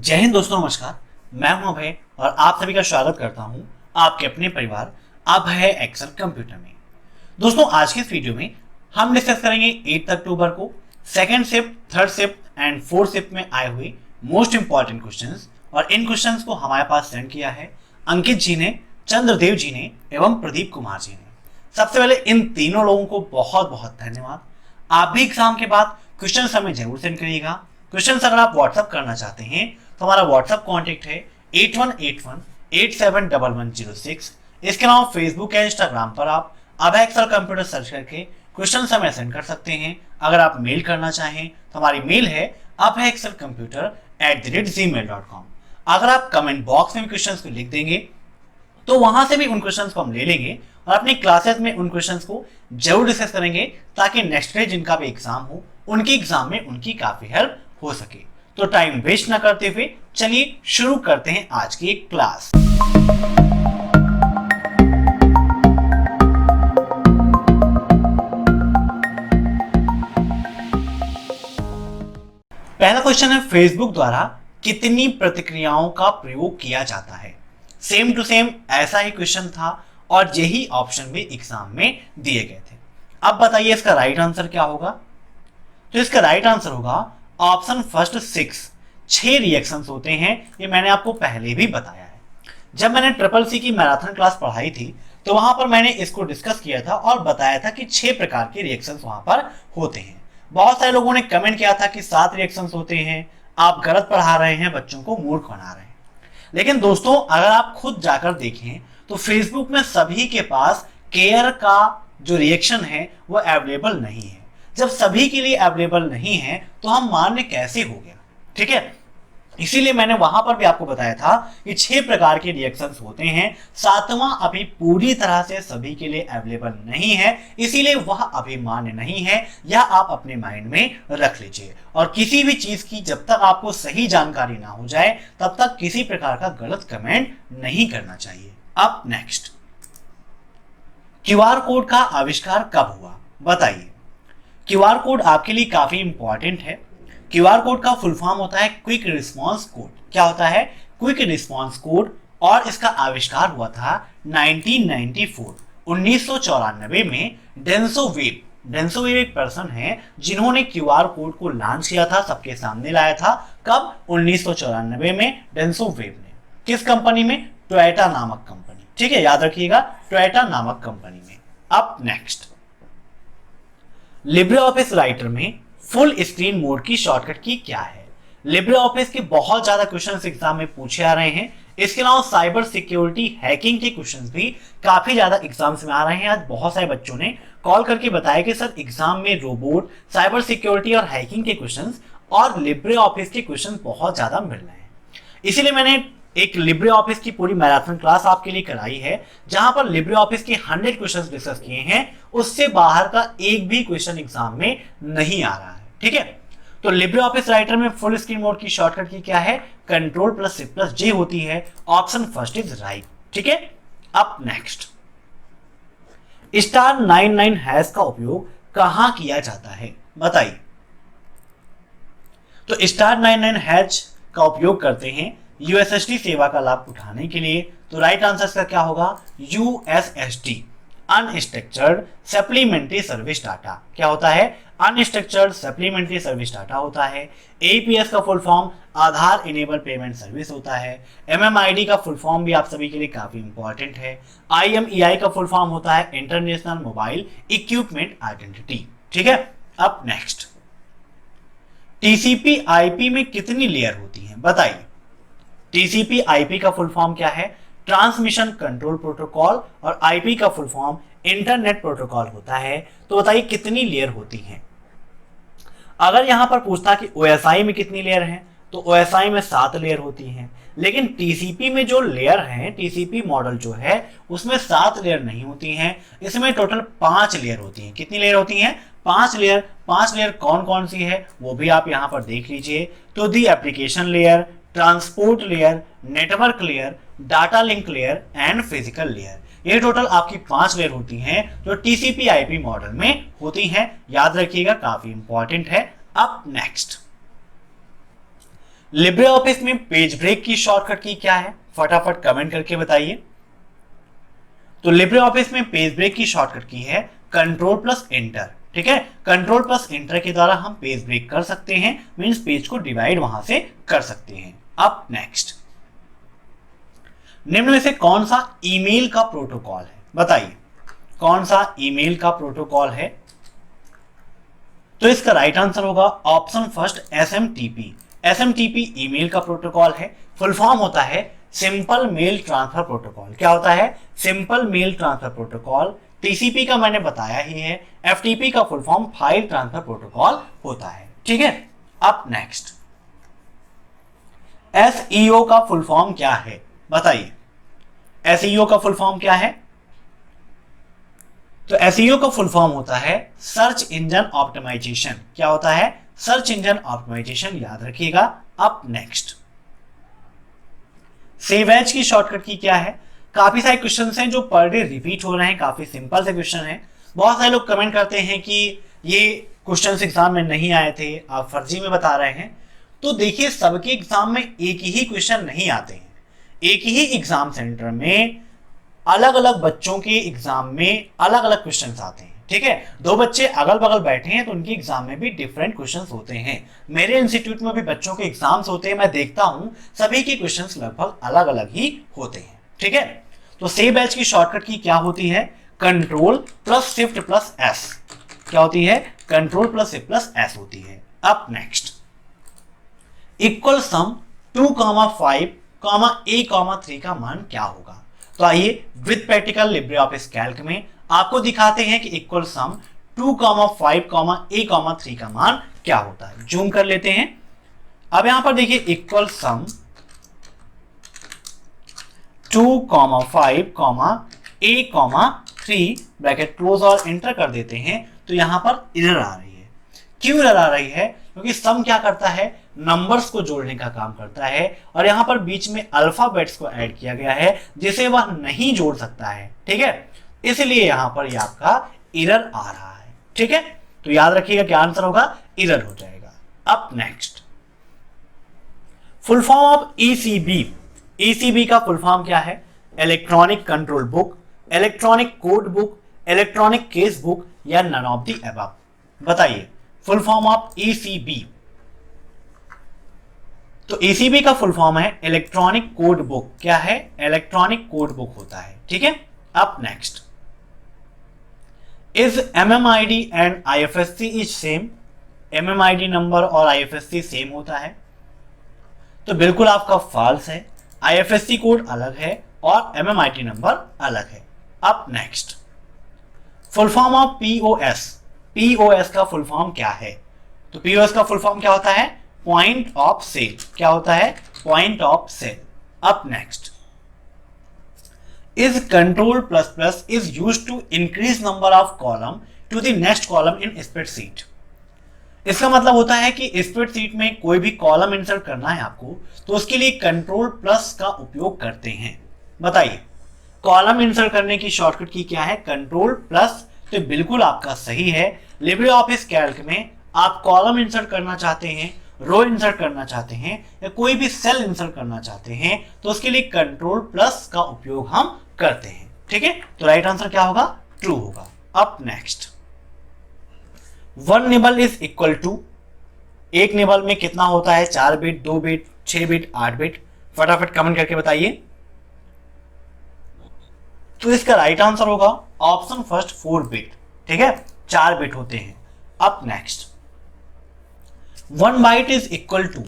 जय हिंद दोस्तों, नमस्कार। मैं हूं अभय और आप सभी का स्वागत करता हूं आपके अपने परिवार अभय एक्सेल कंप्यूटर में। दोस्तों, आज के इस वीडियो में हम डिस्कस करेंगे 8 अक्टूबर को second shift, third shift and fourth shift में आए हुए मोस्ट इंपॉर्टेंट क्वेश्चंस। और इन क्वेश्चंस को हमारे पास सेंड किया है अंकित जी ने, चंद्रदेव जी ने एवं प्रदीप कुमार जी ने। सबसे पहले इन तीनों लोगों को बहुत बहुत धन्यवाद। आप भी एग्जाम के बाद क्वेश्चन हमें जरूर सेंड करिएगा। क्वेश्चन अगर आप व्हाट्सअप करना चाहते हैं तो हमारा व्हाट्सअप कॉन्टेक्ट है 8181871106। इसके अलावा फेसबुक या इंस्टाग्राम पर आप अभय एक्सेल कंप्यूटर सर्च करके क्वेश्चन हमें सेंड कर सकते हैं। अगर आप मेल करना चाहें तो हमारी मेल है abhayexcelcomputer@gmail.com। अगर आप कमेंट बॉक्स में क्वेश्चंस को लिख देंगे तो वहां से भी उन क्वेश्चंस को हम ले लेंगे और अपनी क्लासेस में उन क्वेश्चंस को जरूर डिस्कस करेंगे, ताकि नेक्स्ट डे जिनका भी एग्जाम हो उनकी एग्जाम में उनकी काफी हेल्प हो सके। तो टाइम वेस्ट ना करते हुए चलिए शुरू करते हैं आज की एक क्लास। पहला क्वेश्चन है, फेसबुक द्वारा कितनी प्रतिक्रियाओं का प्रयोग किया जाता है। सेम टू सेम ऐसा ही क्वेश्चन था और यही ऑप्शन भी एग्जाम में दिए गए थे। अब बताइए इसका राइट आंसर क्या होगा। तो इसका राइट आंसर होगा ऑप्शन फर्स्ट 6 रिएक्शंस होते हैं। ये मैंने आपको पहले भी बताया है। जब मैंने ट्रिपल सी की मैराथन क्लास पढ़ाई थी तो वहां पर मैंने इसको डिस्कस किया था और बताया था कि 6 प्रकार के रिएक्शंस वहां पर होते हैं। बहुत सारे लोगों ने कमेंट किया था कि 7 रिएक्शंस होते हैं, आप गलत पढ़ा रहे हैं, बच्चों को मूर्ख बना रहे हैं। लेकिन दोस्तों, अगर आप खुद जाकर देखें तो फेसबुक में सभी के पास केयर का जो रिएक्शन है वो अवेलेबल नहीं है। जब सभी के लिए अवेलेबल नहीं है तो हम मान्य कैसे हो गया, ठीक है। इसीलिए मैंने वहां पर भी आपको बताया था कि 6 प्रकार के रिएक्शंस होते हैं। 7वां अभी पूरी तरह से सभी के लिए अवेलेबल नहीं है, इसीलिए वह अभी मान्य नहीं है। यह आप अपने माइंड में रख लीजिए। और किसी भी चीज की जब तक आपको सही जानकारी ना हो जाए तब तक किसी प्रकार का गलत कमेंट नहीं करना चाहिए। अब नेक्स्ट, क्यूआर कोड का आविष्कार कब हुआ, बताइए। क्यूआर कोड आपके लिए काफी इंपॉर्टेंट है। क्यूआर कोड का फुल फॉर्म होता है क्विक रिस्पांस कोड। क्या होता है? Quick response code. और इसका आविष्कार हुआ था 1994 में डेंसो वेब एक पर्सन है जिन्होंने क्यूआर कोड को लॉन्च किया था, सबके सामने लाया था। कब? 1994 में डेंसो वेब ने। किस कंपनी में? टोयोटा नामक कंपनी, ठीक है, याद रखिएगा, टोयोटा नामक कंपनी में। अब नेक्स्ट, लिब्रे ऑफिस राइटर में फुल स्क्रीन मोड की शॉर्टकट की क्या है। लिब्रे ऑफिस के बहुत ज्यादा क्वेश्चंस एग्जाम में पूछे आ रहे हैं। इसके अलावा साइबर सिक्योरिटी, हैकिंग के क्वेश्चंस भी काफी ज्यादा एग्जाम्स में आ रहे हैं। आज बहुत सारे बच्चों ने कॉल करके बताया कि सर एग्जाम में रोबोट, साइबर सिक्योरिटी और हैकिंग के क्वेश्चंस और लिब्रे ऑफिस के क्वेश्चंस बहुत ज्यादा मिल रहे हैं। इसीलिए मैंने एक लिब्रे ऑफिस की पूरी मैराथन क्लास आपके लिए कराई है, जहां पर लिब्रे ऑफिस के 100 क्वेश्चंस डिस्कस किए हैं। उससे बाहर का एक भी क्वेश्चन एग्जाम में नहीं आ रहा है, ठीक है। तो लिब्रे ऑफिस राइटर में फुल स्क्रीन मोड की शॉर्टकट की क्या है? Ctrl+Shift+J होती है। ऑप्शन फर्स्ट इज राइट, ठीक है। अब नेक्स्ट, *99# का उपयोग कहां किया जाता है, बताइए। तो *99# का उपयोग करते हैं यूएसएसडी सेवा का लाभ उठाने के लिए। तो राइट आंसर का क्या होगा? USSD, unstructured supplementary service data. क्या होता है? अनस्ट्रक्चर्ड सप्लीमेंट्री सर्विस डाटा होता है। एपीएस का फुल फॉर्म आधार इनेबल पेमेंट सर्विस होता है। एमएमआईडी का फुल फॉर्म भी आप सभी के लिए काफी इंपॉर्टेंट है। आईएमईआई का फुल फॉर्म होता है इंटरनेशनल मोबाइल इक्विपमेंट आइडेंटिटी, ठीक है। अब नेक्स्ट, टीसीपी आईपी में कितनी लेयर होती है, बताइए। टीसीपी आईपी का फुल फॉर्म क्या है? Transmission control protocol. और आईपी का फुल फॉर्म इंटरनेट प्रोटोकॉल होता है। तो बताइए कितनी लेयर होती हैं। अगर यहां पर पूछता कि ओएसआई में कितनी लेयर हैं, तो ओएसआई में 7 लेयर होती हैं। लेकिन टीसीपी में जो लेयर हैं, टीसीपी मॉडल जो है उसमें 7 लेयर नहीं होती हैं। इसमें टोटल 5 लेयर होती हैं। कितनी लेयर होती हैं? 5 लेयर। 5 लेयर कौन कौन सी है वो भी आप यहां पर देख लीजिए। तो the application layer, transport layer, network layer, data link layer and physical layer. ये टोटल आपकी 5 लेयर होती हैं जो टीसीपी आईपी मॉडल में होती हैं। याद रखिएगा, काफी इंपॉर्टेंट है। अब नेक्स्ट, लिब्रे ऑफिस में पेज ब्रेक की शॉर्टकट की क्या है, फटाफट कमेंट करके बताइए। तो लिब्रे ऑफिस में पेज ब्रेक की शॉर्टकट की है कंट्रोल प्लस एंटर। ठीक है, कंट्रोल प्लस एंटर के द्वारा हम पेज ब्रेक कर सकते हैं, मींस पेज को डिवाइड वहां से कर सकते हैं। अब नेक्स्ट, निम्न में से कौन सा ईमेल का प्रोटोकॉल है, बताइए कौन सा ईमेल का प्रोटोकॉल है। तो इसका राइट आंसर होगा option first SMTP। SMTP email का प्रोटोकॉल है, फुल फॉर्म होता है सिंपल मेल ट्रांसफर प्रोटोकॉल। क्या होता है, simple mail transfer protocol. TCP का मैंने बताया ही है, FTP का full form file transfer protocol होता है। ठीक है, अब नेक्स्ट, SEO का फुल फॉर्म क्या है, बताइए SEO का फुल फॉर्म क्या है। तो SEO का फुल फॉर्म होता है सर्च इंजन ऑप्टिमाइजेशन। क्या होता है, सर्च इंजन ऑप्टिमाइजेशन, याद रखिएगा। अब नेक्स्ट, सेव एज की शॉर्टकट की क्या है। काफी सारे क्वेश्चन हैं जो पर डे रिपीट हो रहे हैं, काफी सिंपल से क्वेश्चन हैं। बहुत सारे लोग कमेंट करते हैं कि ये क्वेश्चन एग्जाम में नहीं आए थे, आप फर्जी में बता रहे हैं। तो देखिए, सबके एग्जाम में एक ही क्वेश्चन नहीं आते हैं। एक ही एग्जाम सेंटर में अलग अलग बच्चों के एग्जाम में अलग अलग क्वेश्चंस आते हैं। ठीक है, दो बच्चे अगल बगल बैठे हैं तो उनके एग्जाम में भी डिफरेंट क्वेश्चंस होते हैं। मेरे इंस्टीट्यूट में भी बच्चों के एग्जाम्स होते हैं, मैं देखता हूं सभी के क्वेश्चंस लगभग अलग अलग ही होते हैं। ठीक है, तो सेव एज की शॉर्टकट की क्या होती है, control plus shift plus S. क्या होती है, control plus shift plus S होती है। अब नेक्स्ट, इक्वल सम 2,5,A,3 का मान क्या होगा। तो आइए with practical Libre office Calc में आपको दिखाते हैं कि इक्वल सम 2,5,A,3 का मान क्या होता है। जूम कर लेते हैं। अब यहां पर देखिए, इक्वल सम 2,5,A,3 ब्रैकेट क्लोज और एंटर कर देते हैं। तो यहां पर एरर आ रही है। क्यों एरर आ रही है, क्योंकि सम क्या करता है, नंबर्स को जोड़ने का काम करता है, और यहां पर बीच में अल्फाबेट्स को ऐड किया गया है जिसे वह नहीं जोड़ सकता है। ठीक है, इसलिए यहां पर ये आपका एरर आ रहा है। ठीक है, तो याद रखिएगा क्या आंसर होगा, एरर हो जाएगा। अब next, full form of ECB। ECB का फुल फॉर्म क्या है, electronic control book, electronic code book, electronic case book, या नन ऑफ द अबव। बताइए फुल फॉर्म ऑफ ECB। तो ECB का फुल फॉर्म है इलेक्ट्रॉनिक कोड बुक। क्या है, इलेक्ट्रॉनिक कोड बुक होता है। ठीक है, अब next, is MMID and IFSC is same. MMID number और IFSC सेम होता है, तो बिल्कुल आपका फॉल्स है। IFSC कोड अलग है और MMID नंबर अलग है। अब next, full form of POS। POS का फुल फॉर्म क्या है। तो POS का फुल फॉर्म क्या होता है, पॉइंट ऑफ सेल। क्या होता है, पॉइंट ऑफ सेल। अब next, is control plus plus is used to increase number of column to the next column in spreadsheet. इसका मतलब होता है कि स्प्रेडशीट में कोई भी कॉलम इंसर्ट करना है आपको, तो उसके लिए कंट्रोल प्लस का उपयोग करते हैं। बताइए कॉलम इंसर्ट करने की शॉर्टकट की क्या है, कंट्रोल प्लस। तो बिल्कुल आपका सही है। लिब्रे ऑफिस कैल्क में आप कॉलम इंसर्ट करना चाहते हैं, रो इंसर्ट करना चाहते हैं, या कोई भी सेल इंसर्ट करना चाहते हैं, तो उसके लिए कंट्रोल प्लस का उपयोग हम करते हैं। ठीक है, तो राइट आंसर क्या होगा, ट्रू होगा। अब next, 1 nibble is equal to, एक निबल में कितना होता है, 4 बिट, 2 बिट, 6 बिट, 8 बिट। फटाफट कमेंट करके बताइए। तो इसका राइट आंसर होगा ऑप्शन फर्स्ट 4 बिट। ठीक है, 4 बिट होते हैं। अब next, 1 byte is equal to,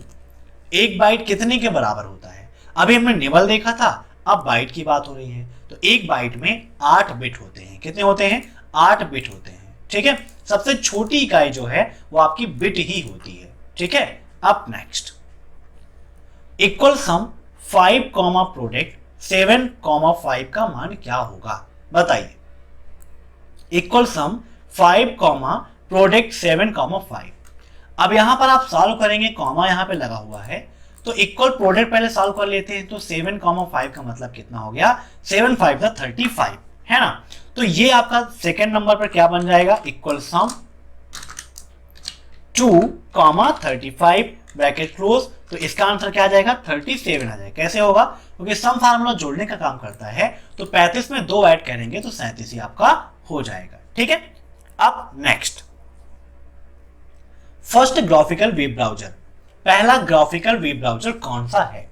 एक बाइट कितने के बराबर होता है। अभी हमने निबल देखा था, अब बाइट की बात हो रही है। तो एक बाइट में 8 बिट होते हैं। कितने होते हैं, 8 बिट होते हैं। ठीक है, सबसे छोटी इकाई जो है वो आपकी बिट ही होती है। ठीक है, अब नेक्स्ट, इक्वल सम 5 कॉमा प्रोडक्ट 7 कॉमा 5 का मान क्या होगा। बताइए इक्वल सम 5 कॉमा प्रोडक्ट 7 कॉमा 5। अब यहां पर आप सॉल्व करेंगे, कॉमा यहां पे लगा हुआ है, तो इक्वल प्रोडक्ट पहले सॉल्व कर लेते हैं। तो 7 कॉमा 5 का मतलब कितना हो गया, 7 5 35 है ना। तो ये आपका सेकेंड नंबर पर क्या बन जाएगा, इक्वल सम 2 कॉमा 35 ब्रैकेट क्लोज। तो इसका आंसर क्या आ जाएगा 37 आ जाएगा। कैसे होगा, क्योंकि सम फार्मूला जोड़ने का काम करता है, तो 35 में 2 ऐड करेंगे तो 37 ही आपका हो जाएगा। ठीक है, अब next, first graphical web browser, पहला ग्राफिकल वेब ब्राउजर कौन सा है।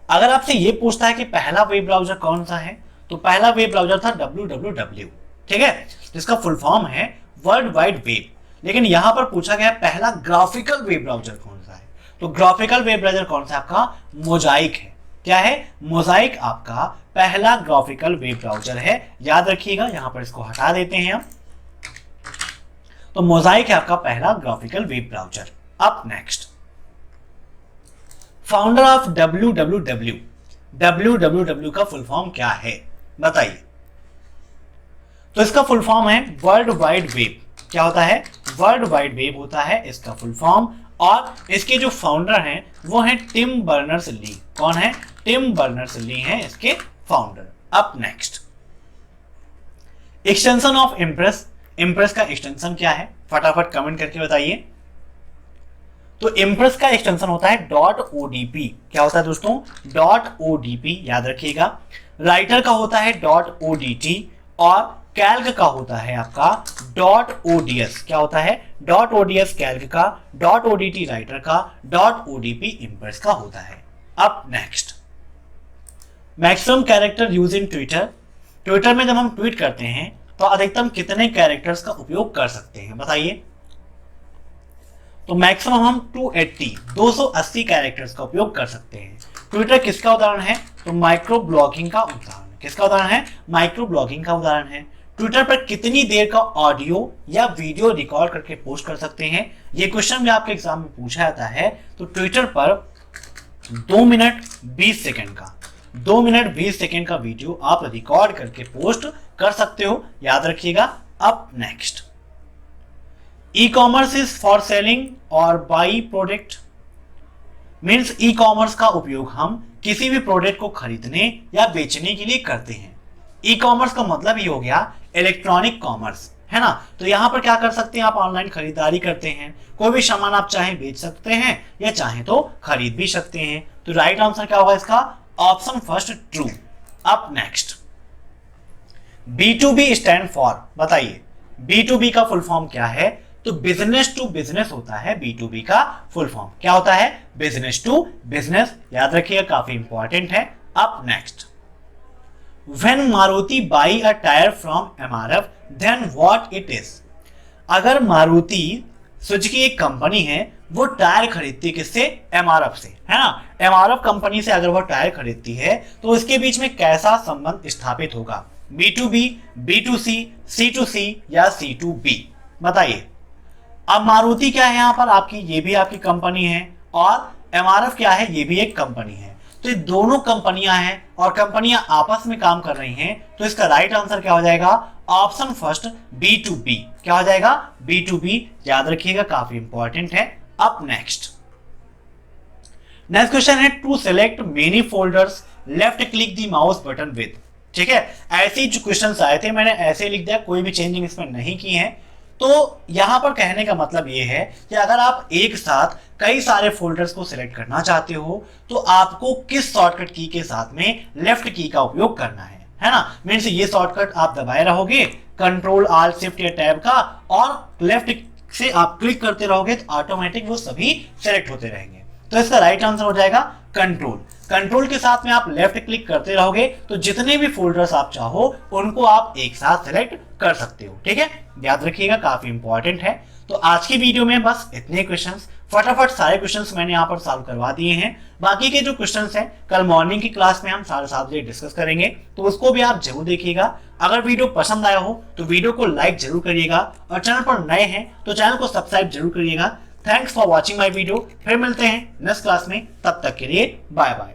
अगर आपसे ये पूछता है कि पहला वेब ब्राउजर कौन सा है, तो पहला वेब ब्राउजर था www, ठीक है, जिसका फुल फॉर्म है वर्ल्ड वाइड वेब। लेकिन यहां पर पूछा गया पहला ग्राफिकल वेब ब्राउजर कौन सा है, तो ग्राफिकल वेब ब्राउजर कौन सा आपका मोजाइक है। क्या है, मोजाइक आपका पहला ग्राफिकल वेब ब्राउजर है। याद रखिएगा, यहां पर इसको हटा देते हैं हम, तो मोजाइक है आपका पहला ग्राफिकल वेब ब्राउजर। अब next, founder of www, www का फुल फॉर्म क्या है बताइए। तो इसका फुल फॉर्म है वर्ल्ड वाइड वेब। क्या होता है, वर्ल्ड वाइड वेब होता है इसका फुल फॉर्म। और इसके जो फाउंडर हैं वो हैं टिम बर्नर्स-ली। कौन है, टिम बर्नर्स-ली हैं इसके फाउंडर। अब next, extension of impress, impress का एक्सटेंशन क्या है, फटाफट कमेंट करके बताइए। तो इम्प्रेस का एक्सटेंशन होता है .odp। क्या होता है दोस्तों, .odp, याद रखिएगा। राइटर का होता है .odt और कैल्क का होता है आपका .ods। क्या होता है, .ods कैल्क का, .odt राइटर का, .odp इम्प्रेस का होता है। अब next, maximum character use in Twitter, Twitter में जब हम ट्वीट करते हैं तो अधिकतम कितने कैरेक्टर्स का उपयोग कर सकते हैं बताइए। तो मैक्सिमम हम 280 कैरेक्टर्स का उपयोग कर सकते हैं। ट्विटर किसका उदाहरण है, तो माइक्रो ब्लॉगिंग का उदाहरण। किसका उदाहरण है, माइक्रो ब्लॉगिंग का उदाहरण है। ट्विटर पर कितनी देर का ऑडियो या वीडियो रिकॉर्ड करके पोस्ट कर सकते हैं, ये क्वेश्चन भी आपके एग्जाम में पूछा जाता है। तो ट्विटर पर 2 मिनट 20 सेकंड का, 2 मिनट 20 सेकंड का वीडियो आप रिकॉर्ड करके पोस्ट कर सकते हो, याद रखिएगा। अब next, e commerce is for selling और buy product, means e commerce का उपयोग हम किसी भी प्रोडक्ट को खरीदने या बेचने के लिए करते हैं। ई कॉमर्स का मतलब ही हो गया इलेक्ट्रॉनिक कॉमर्स, है ना। तो यहां पर क्या कर सकते हैं, आप ऑनलाइन खरीदारी करते हैं, कोई भी सामान आप चाहे बेच सकते हैं या चाहे तो खरीद भी सकते हैं। तो राइट आंसर क्या होगा इसका, ऑप्शन फर्स्ट ट्रू। अब नेक्स्ट, B2B स्टैंड फॉर, बताइए B2B का फुल फॉर्म क्या है। तो बिजनेस टू बिजनेस होता है B2B का फुल फॉर्म। क्या होता है, बिजनेस टू बिजनेस, याद रखिए, काफी इंपॉर्टेंट है। अब next, when Maruti buy a tyre from MRF then what it is. अगर मारुति सुजुकी एक कंपनी है, वो टायर खरीदती है किससे, MRF से, है ना। MRF कंपनी से अगर वो टायर खरीदती है तो इसके बीच में कैसा संबंध स्थापित होगा, B2B, B2C, C2C या C2B, बताइए। अब मारुति क्या है यहाँ पर आपकी, ये भी आपकी कंपनी है, और MRF क्या है, ये भी एक कंपनी है। तो ये दोनों कंपनियां हैं और कंपनियां आपस में काम कर रही हैं। तो इसका राइट आंसर क्या हो जाएगा, ऑप्शन फर्स्ट B2B। क्या हो जाएगा, B2B, याद रखिएगा, काफी इंपॉर्टेंट है। अब नेक्स्ट क्वेश्चन है, to select many folders left click the mouse button with. ठीक है, ऐसे जो क्वेश्चन आए थे मैंने ऐसे लिख दिया, कोई भी चेंजिंग इसमें नहीं की है। तो यहां पर कहने का मतलब यह है कि अगर आप एक साथ कई सारे फोल्डर्स को सिलेक्ट करना चाहते हो तो आपको किस शॉर्टकट की के साथ में लेफ्ट की का उपयोग करना है ना। मीन्स ये शॉर्टकट आप दबाए रहोगे, कंट्रोल आल्ट शिफ्ट या टैब का, और लेफ्ट से आप क्लिक करते रहोगे तो ऑटोमेटिक वो सभी सिलेक्ट होते रहेंगे। तो इसका राइट आंसर हो जाएगा कंट्रोल। कंट्रोल के साथ में आप लेफ्ट क्लिक करते रहोगे तो जितने भी फोल्डर्स आप चाहो उनको आप एक साथ सेलेक्ट कर सकते हो। ठीक है, याद रखिएगा, काफी इंपॉर्टेंट है। तो आज की वीडियो में बस इतने क्वेश्चंस, फटाफट सारे क्वेश्चंस मैंने यहाँ पर सॉल्व करवा दिए हैं। बाकी के जो क्वेश्चंस हैं कल मॉर्निंग की क्लास में हम 7:30 बजे डिस्कस करेंगे, तो उसको भी आप जरूर देखिएगा। अगर वीडियो पसंद आया हो तो वीडियो को लाइक जरूर करिएगा, और चैनल पर नए हैं तो चैनल को सब्सक्राइब जरूर करिएगा। Thanks for watching my video. फिर मिलते हैं नेक्स्ट क्लास में, तब तक के लिए बाय बाय।